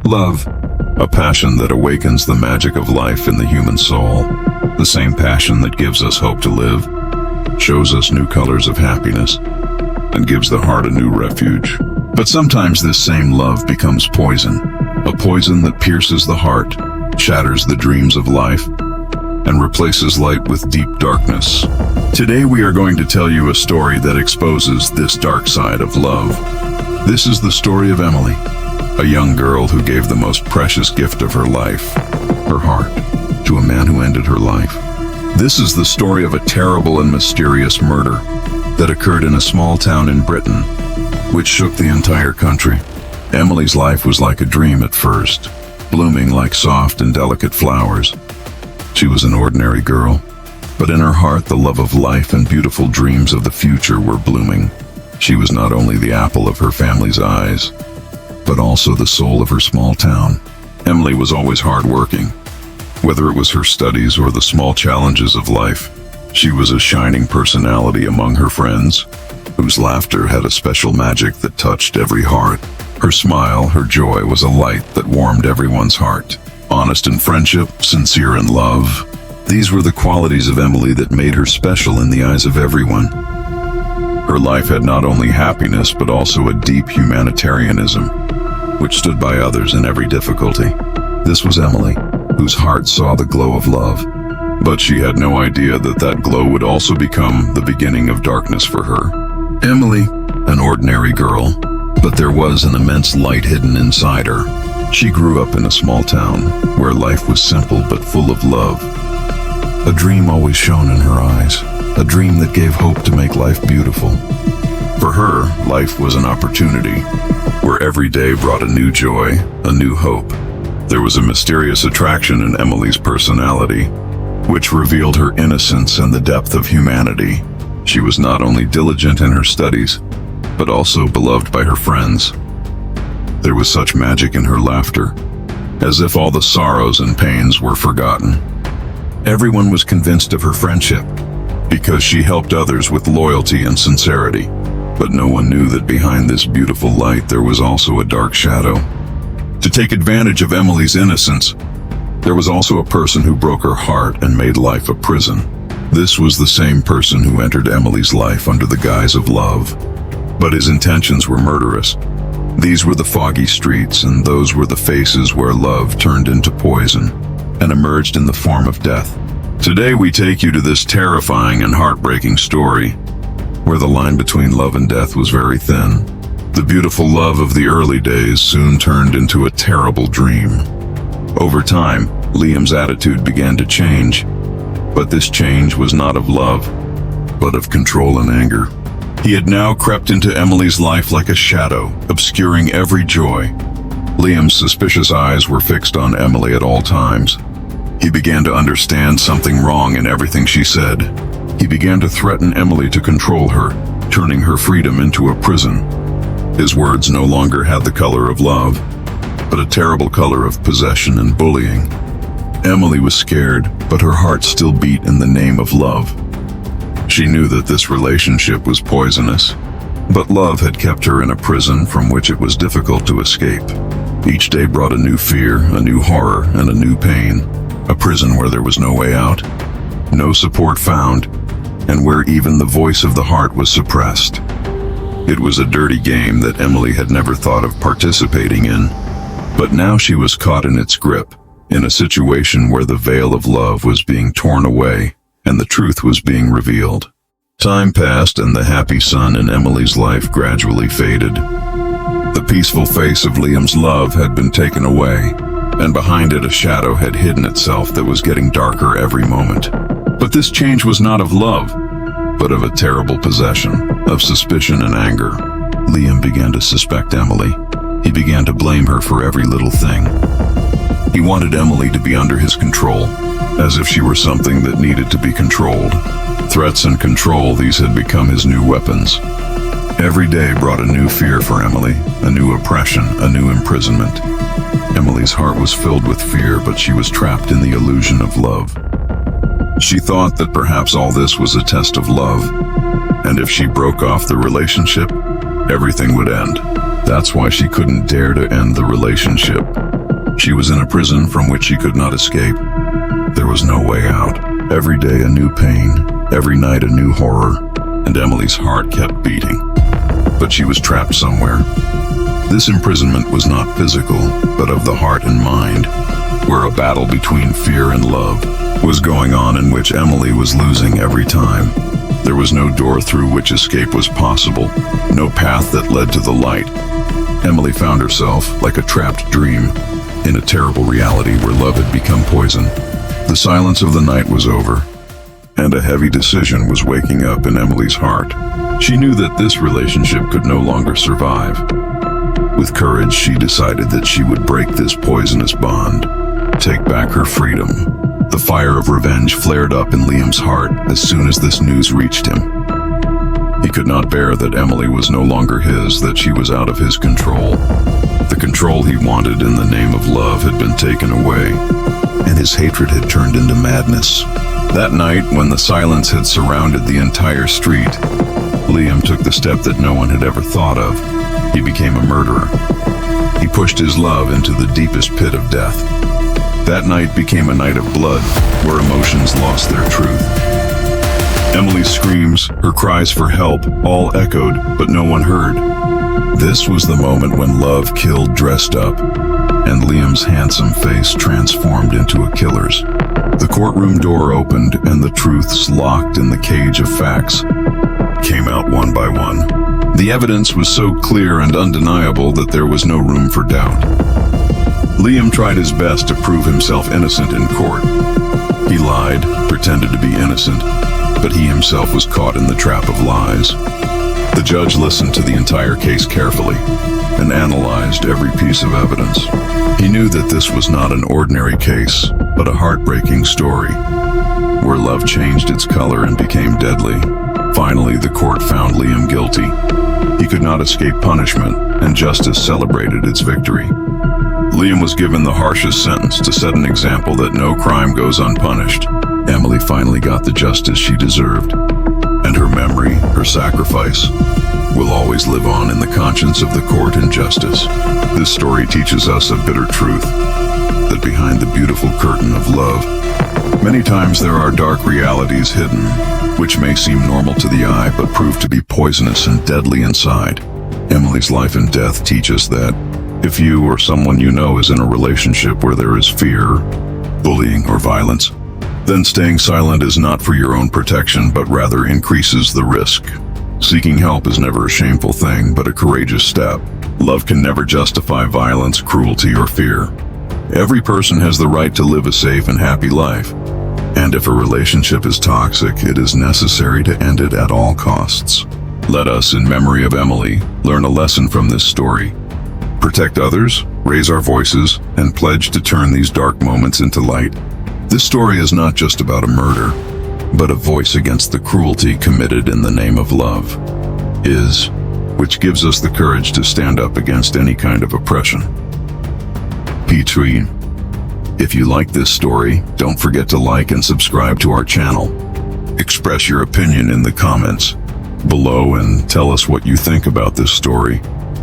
Love, a passion that awakens the magic of life in the human soul. The same passion that gives us hope to live, shows us new colors of happiness, and gives the heart a new refuge. But sometimes this same love becomes poison, a poison that pierces the heart, shatters the dreams of life, and replaces light with deep darkness. Today we are going to tell you a story that exposes this dark side of love. This is the story of Emily, a young girl who gave the most precious gift of her life, her heart, to a man who ended her life. This is the story of a terrible and mysterious murder that occurred in a small town in Britain, which shook the entire country. Emily's life was like a dream at first, blooming like soft and delicate flowers. She was an ordinary girl, but in her heart the love of life and beautiful dreams of the future were blooming. She was not only the apple of her family's eyes, but also the soul of her small town. Emily was always hardworking. Whether it was her studies or the small challenges of life, she was a shining personality among her friends, whose laughter had a special magic that touched every heart. Her smile, her joy was a light that warmed everyone's heart. Honest in friendship, sincere in love. These were the qualities of Emily that made her special in the eyes of everyone. Her life had not only happiness, but also a deep humanitarianism, which stood by others in every difficulty. This was Emily, whose heart saw the glow of love. But she had no idea that that glow would also become the beginning of darkness for her. Emily, an ordinary girl, but there was an immense light hidden inside her. She grew up in a small town where life was simple but full of love. A dream always shone in her eyes, a dream that gave hope to make life beautiful. For her, life was an opportunity, where every day brought a new joy, a new hope. There was a mysterious attraction in Emily's personality, which revealed her innocence and the depth of humanity. She was not only diligent in her studies, but also beloved by her friends. There was such magic in her laughter, as if all the sorrows and pains were forgotten. Everyone was convinced of her friendship, because she helped others with loyalty and sincerity. But no one knew that behind this beautiful light there was also a dark shadow. To take advantage of Emily's innocence, there was also a person who broke her heart and made life a prison. This was the same person who entered Emily's life under the guise of love, but his intentions were murderous. These were the foggy streets, and those were the faces where love turned into poison and emerged in the form of death. Today we take you to this terrifying and heartbreaking story, where the line between love and death was very thin. The beautiful love of the early days soon turned into a terrible dream. Over time, Liam's attitude began to change, but this change was not of love, but of control and anger. He had now crept into Emily's life like a shadow, obscuring every joy. Liam's suspicious eyes were fixed on Emily at all times. He began to understand something wrong in everything she said. He began to threaten Emily to control her, turning her freedom into a prison. His words no longer had the color of love, but a terrible color of possession and bullying. Emily was scared, but her heart still beat in the name of love. She knew that this relationship was poisonous, but love had kept her in a prison from which it was difficult to escape. Each day brought a new fear, a new horror, and a new pain. A prison where there was no way out, no support found, and where even the voice of the heart was suppressed. It was a dirty game that Emily had never thought of participating in, but now she was caught in its grip, in a situation where the veil of love was being torn away and the truth was being revealed. Time passed and the happy sun in Emily's life gradually faded. The peaceful face of Liam's love had been taken away, and behind it a shadow had hidden itself that was getting darker every moment. But this change was not of love, but of a terrible possession, of suspicion and anger. Liam began to suspect Emily. He began to blame her for every little thing. He wanted Emily to be under his control, as if she were something that needed to be controlled. Threats and control, these had become his new weapons. Every day brought a new fear for Emily, a new oppression, a new imprisonment. Emily's heart was filled with fear, but she was trapped in the illusion of love. She thought that perhaps all this was a test of love, and if she broke off the relationship, everything would end. That's why she couldn't dare to end the relationship. She was in a prison from which she could not escape. There was no way out. Every day a new pain, every night a new horror, and Emily's heart kept beating. But she was trapped somewhere. This imprisonment was not physical, but of the heart and mind, where a battle between fear and love was going on, in which Emily was losing every time. There was no door through which escape was possible, no path that led to the light. Emily found herself, like a trapped dream, in a terrible reality where love had become poison. The silence of the night was over, and a heavy decision was waking up in Emily's heart. She knew that this relationship could no longer survive. With courage, she decided that she would break this poisonous bond, take back her freedom. The fire of revenge flared up in Liam's heart as soon as this news reached him. He could not bear that Emily was no longer his, that she was out of his control. The control he wanted in the name of love had been taken away, and his hatred had turned into madness. That night, when the silence had surrounded the entire street, Liam took the step that no one had ever thought of. He became a murderer. He pushed his love into the deepest pit of death. That night became a night of blood, where emotions lost their truth. Emily's screams, her cries for help, all echoed, but no one heard. This was the moment when love killed dressed up, and Liam's handsome face transformed into a killer's. The courtroom door opened, and the truths locked in the cage of facts came out one by one. The evidence was so clear and undeniable that there was no room for doubt. Liam tried his best to prove himself innocent in court. He lied, pretended to be innocent, but he himself was caught in the trap of lies. The judge listened to the entire case carefully and analyzed every piece of evidence. He knew that this was not an ordinary case, but a heartbreaking story, where love changed its color and became deadly. Finally, the court found Liam guilty. He could not escape punishment, and justice celebrated its victory. Liam was given the harshest sentence to set an example that no crime goes unpunished. Emily finally got the justice she deserved, and her memory, her sacrifice, will always live on in the conscience of the court and justice. This story teaches us a bitter truth, that behind the beautiful curtain of love, many times there are dark realities hidden, which may seem normal to the eye, but prove to be poisonous and deadly inside. Emily's life and death teach us that if you or someone you know is in a relationship where there is fear, bullying, or violence, then staying silent is not for your own protection, but rather increases the risk. Seeking help is never a shameful thing, but a courageous step. Love can never justify violence, cruelty, or fear. Every person has the right to live a safe and happy life. And if a relationship is toxic, it is necessary to end it at all costs. Let us, in memory of Emily, learn a lesson from this story. Protect others, raise our voices, and pledge to turn these dark moments into light. This story is not just about a murder, but a voice against the cruelty committed in the name of love, which gives us the courage to stand up against any kind of oppression. P3. If you like this story, don't forget to like and subscribe to our channel. Express your opinion in the comments below and tell us what you think about this story.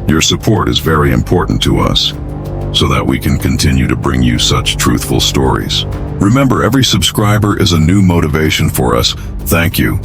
Your support is very important to us, so that we can continue to bring you such truthful stories. Remember, every subscriber is a new motivation for us. Thank you.